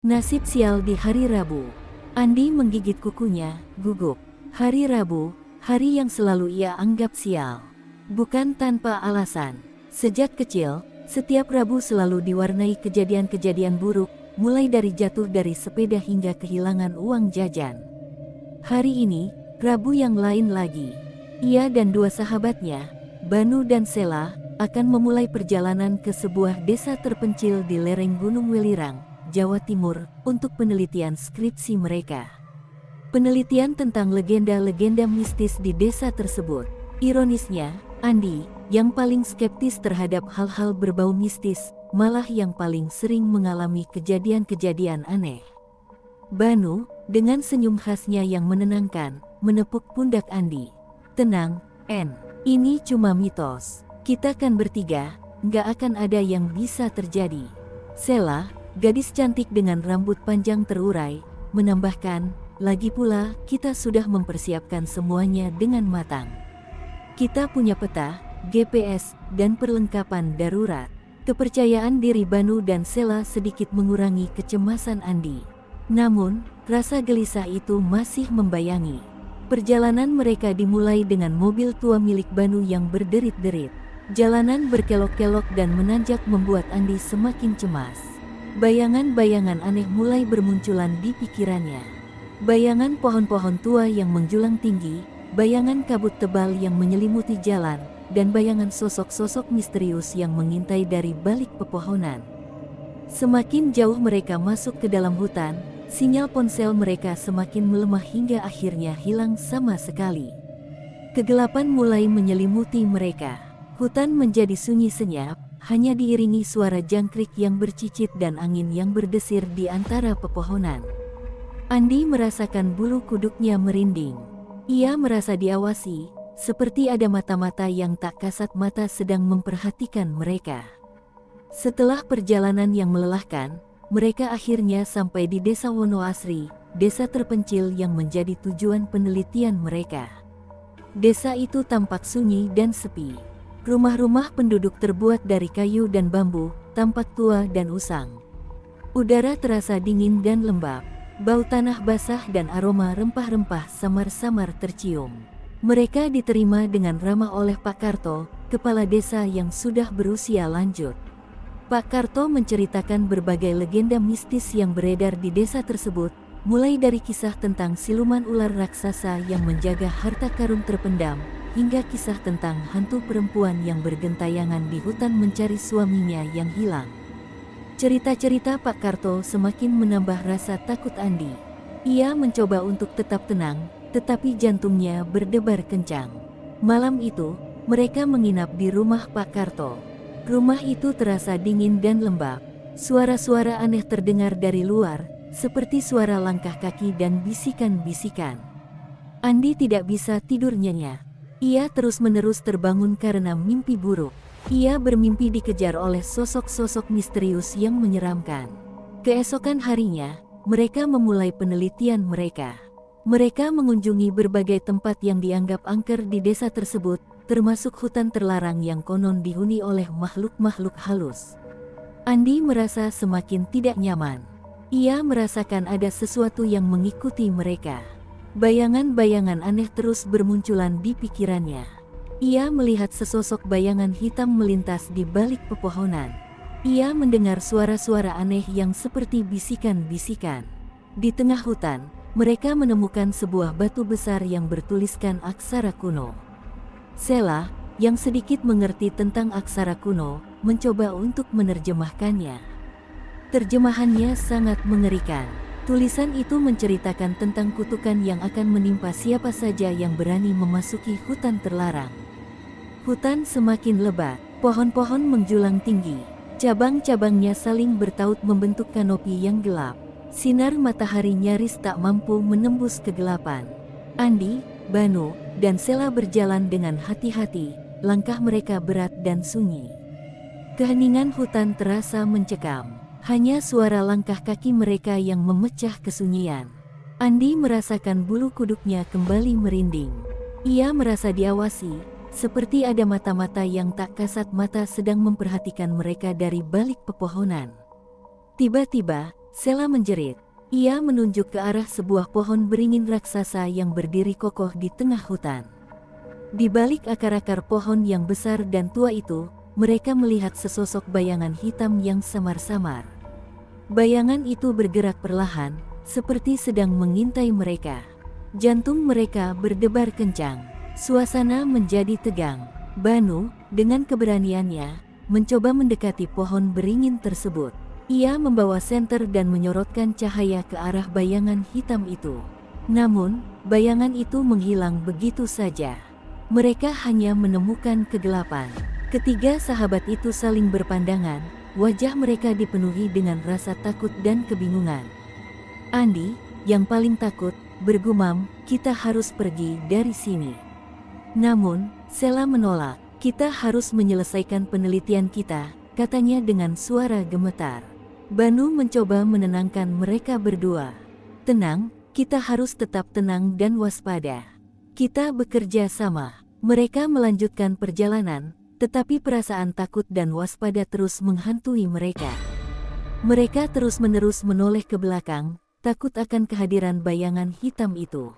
Nasib sial di hari Rabu. Andi menggigit kukunya, gugup. Hari Rabu, hari yang selalu ia anggap sial. Bukan tanpa alasan. Sejak kecil, setiap Rabu selalu diwarnai kejadian-kejadian buruk, mulai dari jatuh dari sepeda hingga kehilangan uang jajan. Hari ini, Rabu yang lain lagi. Ia dan dua sahabatnya, Banu dan Sela, akan memulai perjalanan ke sebuah desa terpencil di lereng Gunung Welirang, Jawa Timur, untuk penelitian skripsi mereka. Penelitian tentang legenda-legenda mistis di desa tersebut. Ironisnya, Andi, yang paling skeptis terhadap hal-hal berbau mistis, malah yang paling sering mengalami kejadian-kejadian aneh. Banu, dengan senyum khasnya yang menenangkan, menepuk pundak Andi. Tenang, En. Ini cuma mitos. Kita kan bertiga, nggak akan ada yang bisa terjadi. Sela, gadis cantik dengan rambut panjang terurai, menambahkan, lagi pula kita sudah mempersiapkan semuanya dengan matang. Kita punya peta, GPS, dan perlengkapan darurat. Kepercayaan diri Banu dan Sela sedikit mengurangi kecemasan Andi. Namun, rasa gelisah itu masih membayangi. Perjalanan mereka dimulai dengan mobil tua milik Banu yang berderit-derit. Jalanan berkelok-kelok dan menanjak membuat Andi semakin cemas. Bayangan-bayangan aneh mulai bermunculan di pikirannya. Bayangan pohon-pohon tua yang menjulang tinggi, bayangan kabut tebal yang menyelimuti jalan, dan bayangan sosok-sosok misterius yang mengintai dari balik pepohonan. Semakin jauh mereka masuk ke dalam hutan, sinyal ponsel mereka semakin melemah hingga akhirnya hilang sama sekali. Kegelapan mulai menyelimuti mereka. Hutan menjadi sunyi senyap, hanya diiringi suara jangkrik yang bercicit dan angin yang berdesir di antara pepohonan. Andi merasakan bulu kuduknya merinding. Ia merasa diawasi, seperti ada mata-mata yang tak kasat mata sedang memperhatikan mereka. Setelah perjalanan yang melelahkan, mereka akhirnya sampai di Desa Wonoasri, desa terpencil yang menjadi tujuan penelitian mereka. Desa itu tampak sunyi dan sepi. Rumah-rumah penduduk terbuat dari kayu dan bambu, tampak tua dan usang. Udara terasa dingin dan lembab. Bau tanah basah dan aroma rempah-rempah samar-samar tercium. Mereka diterima dengan ramah oleh Pak Karto, kepala desa yang sudah berusia lanjut. Pak Karto menceritakan berbagai legenda mistis yang beredar di desa tersebut, mulai dari kisah tentang siluman ular raksasa yang menjaga harta karun terpendam, hingga kisah tentang hantu perempuan yang bergentayangan di hutan mencari suaminya yang hilang. Cerita-cerita Pak Karto semakin menambah rasa takut Andi. Ia mencoba untuk tetap tenang, tetapi jantungnya berdebar kencang. Malam itu, mereka menginap di rumah Pak Karto. Rumah itu terasa dingin dan lembab. Suara-suara aneh terdengar dari luar, seperti suara langkah kaki dan bisikan-bisikan. Andi tidak bisa tidur nyenyak. Ia terus-menerus terbangun karena mimpi buruk. Ia bermimpi dikejar oleh sosok-sosok misterius yang menyeramkan. Keesokan harinya, mereka memulai penelitian mereka. Mereka mengunjungi berbagai tempat yang dianggap angker di desa tersebut, termasuk hutan terlarang yang konon dihuni oleh makhluk-makhluk halus. Andi merasa semakin tidak nyaman. Ia merasakan ada sesuatu yang mengikuti mereka. Bayangan-bayangan aneh terus bermunculan di pikirannya. Ia melihat sesosok bayangan hitam melintas di balik pepohonan. Ia mendengar suara-suara aneh yang seperti bisikan-bisikan. Di tengah hutan, mereka menemukan sebuah batu besar yang bertuliskan aksara kuno. Sela, yang sedikit mengerti tentang aksara kuno, mencoba untuk menerjemahkannya. Terjemahannya sangat mengerikan. Tulisan itu menceritakan tentang kutukan yang akan menimpa siapa saja yang berani memasuki hutan terlarang. Hutan semakin lebat, pohon-pohon menjulang tinggi. Cabang-cabangnya saling bertaut membentuk kanopi yang gelap. Sinar matahari nyaris tak mampu menembus kegelapan. Andi, Banu, dan Sela berjalan dengan hati-hati, langkah mereka berat dan sunyi. Keheningan hutan terasa mencekam. Hanya suara langkah kaki mereka yang memecah kesunyian. Andi merasakan bulu kuduknya kembali merinding. Ia merasa diawasi, seperti ada mata-mata yang tak kasat mata sedang memperhatikan mereka dari balik pepohonan. Tiba-tiba, Sela menjerit. Ia menunjuk ke arah sebuah pohon beringin raksasa yang berdiri kokoh di tengah hutan. Di balik akar-akar pohon yang besar dan tua itu, mereka melihat sesosok bayangan hitam yang samar-samar. Bayangan itu bergerak perlahan, seperti sedang mengintai mereka. Jantung mereka berdebar kencang. Suasana menjadi tegang. Banu, dengan keberaniannya, mencoba mendekati pohon beringin tersebut. Ia membawa senter dan menyorotkan cahaya ke arah bayangan hitam itu. Namun, bayangan itu menghilang begitu saja. Mereka hanya menemukan kegelapan. Ketiga sahabat itu saling berpandangan, wajah mereka dipenuhi dengan rasa takut dan kebingungan. Andi, yang paling takut, bergumam, "Kita harus pergi dari sini." Namun, Sela menolak. "Kita harus menyelesaikan penelitian kita," katanya dengan suara gemetar. Banu mencoba menenangkan mereka berdua. "Tenang, kita harus tetap tenang dan waspada. Kita bekerja sama." Mereka melanjutkan perjalanan, tetapi perasaan takut dan waspada terus menghantui mereka. Mereka terus-menerus menoleh ke belakang, takut akan kehadiran bayangan hitam itu.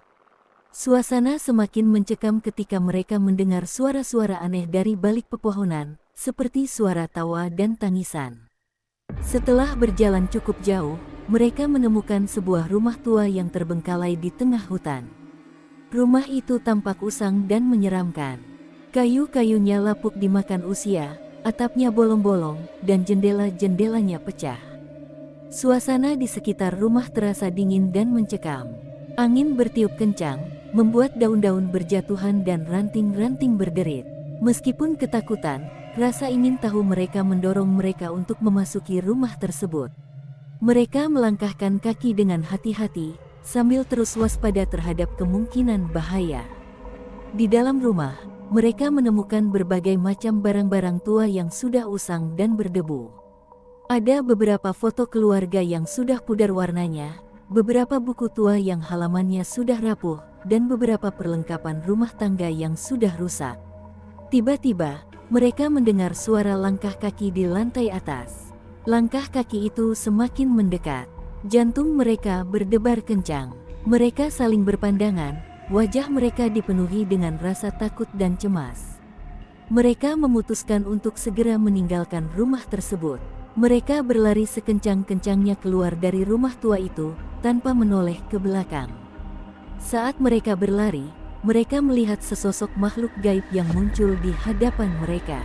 Suasana semakin mencekam ketika mereka mendengar suara-suara aneh dari balik pepohonan, seperti suara tawa dan tangisan. Setelah berjalan cukup jauh, mereka menemukan sebuah rumah tua yang terbengkalai di tengah hutan. Rumah itu tampak usang dan menyeramkan. Kayu-kayunya lapuk dimakan usia, atapnya bolong-bolong, dan jendela-jendelanya pecah. Suasana di sekitar rumah terasa dingin dan mencekam. Angin bertiup kencang, membuat daun-daun berjatuhan dan ranting-ranting berderit. Meskipun ketakutan, rasa ingin tahu mereka mendorong mereka untuk memasuki rumah tersebut. Mereka melangkahkan kaki dengan hati-hati, sambil terus waspada terhadap kemungkinan bahaya. Di dalam rumah, mereka menemukan berbagai macam barang-barang tua yang sudah usang dan berdebu. Ada beberapa foto keluarga yang sudah pudar warnanya, beberapa buku tua yang halamannya sudah rapuh, dan beberapa perlengkapan rumah tangga yang sudah rusak. Tiba-tiba, mereka mendengar suara langkah kaki di lantai atas. Langkah kaki itu semakin mendekat. Jantung mereka berdebar kencang. Mereka saling berpandangan, wajah mereka dipenuhi dengan rasa takut dan cemas. Mereka memutuskan untuk segera meninggalkan rumah tersebut. Mereka berlari sekencang-kencangnya keluar dari rumah tua itu, tanpa menoleh ke belakang. Saat mereka berlari, mereka melihat sesosok makhluk gaib yang muncul di hadapan mereka.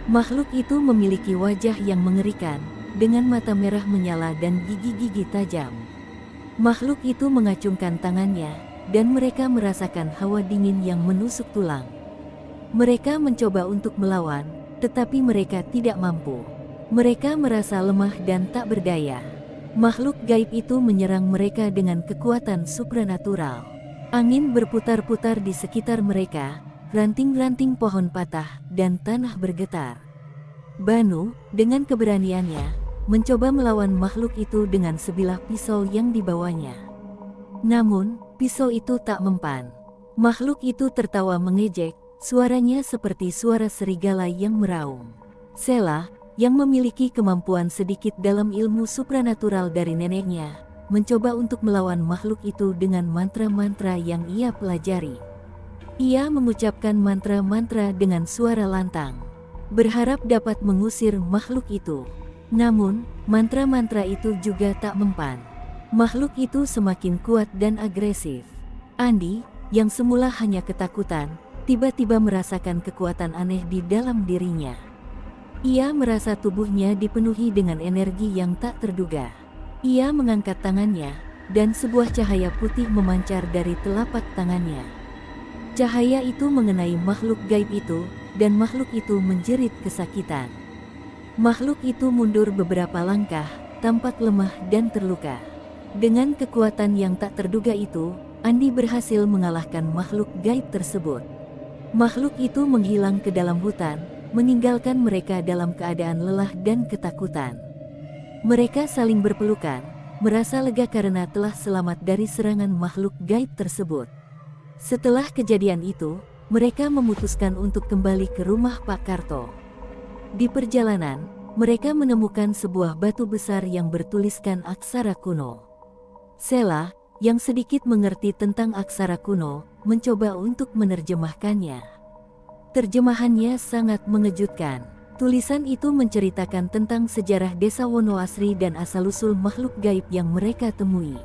Makhluk itu memiliki wajah yang mengerikan, dengan mata merah menyala dan gigi-gigi tajam. Makhluk itu mengacungkan tangannya, dan mereka merasakan hawa dingin yang menusuk tulang. Mereka mencoba untuk melawan, tetapi mereka tidak mampu. Mereka merasa lemah dan tak berdaya. Makhluk gaib itu menyerang mereka dengan kekuatan supranatural. Angin berputar-putar di sekitar mereka, ranting-ranting pohon patah, dan tanah bergetar. Banu, dengan keberaniannya, mencoba melawan makhluk itu dengan sebilah pisau yang dibawanya. Namun, pisau itu tak mempan. Makhluk itu tertawa mengejek, suaranya seperti suara serigala yang meraung. Sela, yang memiliki kemampuan sedikit dalam ilmu supranatural dari neneknya, mencoba untuk melawan makhluk itu dengan mantra-mantra yang ia pelajari. Ia mengucapkan mantra-mantra dengan suara lantang, berharap dapat mengusir makhluk itu. Namun, mantra-mantra itu juga tak mempan. Makhluk itu semakin kuat dan agresif. Andi, yang semula hanya ketakutan, tiba-tiba merasakan kekuatan aneh di dalam dirinya. Ia merasa tubuhnya dipenuhi dengan energi yang tak terduga. Ia mengangkat tangannya, dan sebuah cahaya putih memancar dari telapak tangannya. Cahaya itu mengenai makhluk gaib itu, dan makhluk itu menjerit kesakitan. Makhluk itu mundur beberapa langkah, tampak lemah dan terluka. Dengan kekuatan yang tak terduga itu, Andi berhasil mengalahkan makhluk gaib tersebut. Makhluk itu menghilang ke dalam hutan, meninggalkan mereka dalam keadaan lelah dan ketakutan. Mereka saling berpelukan, merasa lega karena telah selamat dari serangan makhluk gaib tersebut. Setelah kejadian itu, mereka memutuskan untuk kembali ke rumah Pak Karto. Di perjalanan, mereka menemukan sebuah batu besar yang bertuliskan aksara kuno. Sela, yang sedikit mengerti tentang aksara kuno, mencoba untuk menerjemahkannya. Terjemahannya sangat mengejutkan. Tulisan itu menceritakan tentang sejarah desa Wonoasri dan asal-usul makhluk gaib yang mereka temui.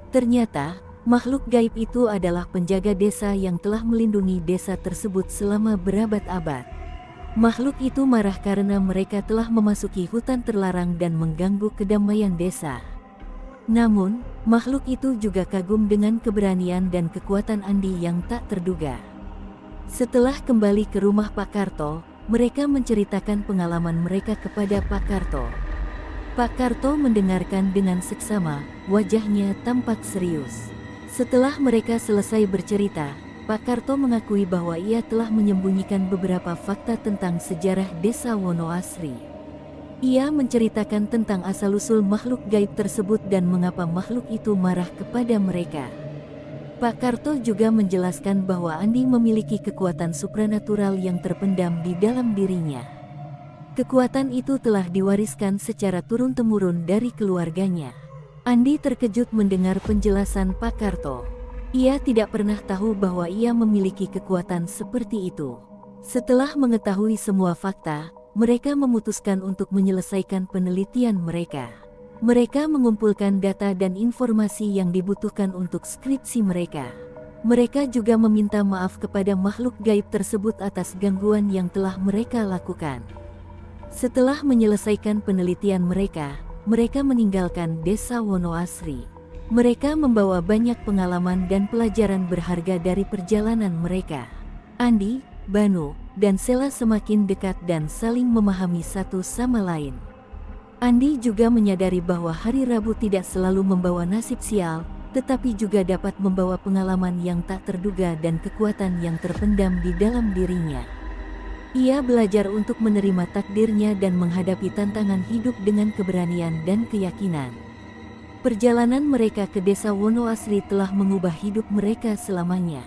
Ternyata, makhluk gaib itu adalah penjaga desa yang telah melindungi desa tersebut selama berabad-abad. Makhluk itu marah karena mereka telah memasuki hutan terlarang dan mengganggu kedamaian desa. Namun, makhluk itu juga kagum dengan keberanian dan kekuatan Andi yang tak terduga. Setelah kembali ke rumah Pak Karto, mereka menceritakan pengalaman mereka kepada Pak Karto. Pak Karto mendengarkan dengan seksama, wajahnya tampak serius. Setelah mereka selesai bercerita, Pak Karto mengakui bahwa ia telah menyembunyikan beberapa fakta tentang sejarah desa Wonoasri. Ia menceritakan tentang asal-usul makhluk gaib tersebut dan mengapa makhluk itu marah kepada mereka. Pak Karto juga menjelaskan bahwa Andi memiliki kekuatan supranatural yang terpendam di dalam dirinya. Kekuatan itu telah diwariskan secara turun-temurun dari keluarganya. Andi terkejut mendengar penjelasan Pak Karto. Ia tidak pernah tahu bahwa ia memiliki kekuatan seperti itu. Setelah mengetahui semua fakta, mereka memutuskan untuk menyelesaikan penelitian mereka. Mereka mengumpulkan data dan informasi yang dibutuhkan untuk skripsi mereka. Mereka juga meminta maaf kepada makhluk gaib tersebut atas gangguan yang telah mereka lakukan. Setelah menyelesaikan penelitian mereka meninggalkan desa Wonoasri. Mereka membawa banyak pengalaman dan pelajaran berharga dari perjalanan mereka. Andi, Banu, dan Sela semakin dekat dan saling memahami satu sama lain. Andi juga menyadari bahwa hari Rabu tidak selalu membawa nasib sial, tetapi juga dapat membawa pengalaman yang tak terduga dan kekuatan yang terpendam di dalam dirinya. Ia belajar untuk menerima takdirnya dan menghadapi tantangan hidup dengan keberanian dan keyakinan. Perjalanan mereka ke desa Wonoasri telah mengubah hidup mereka selamanya.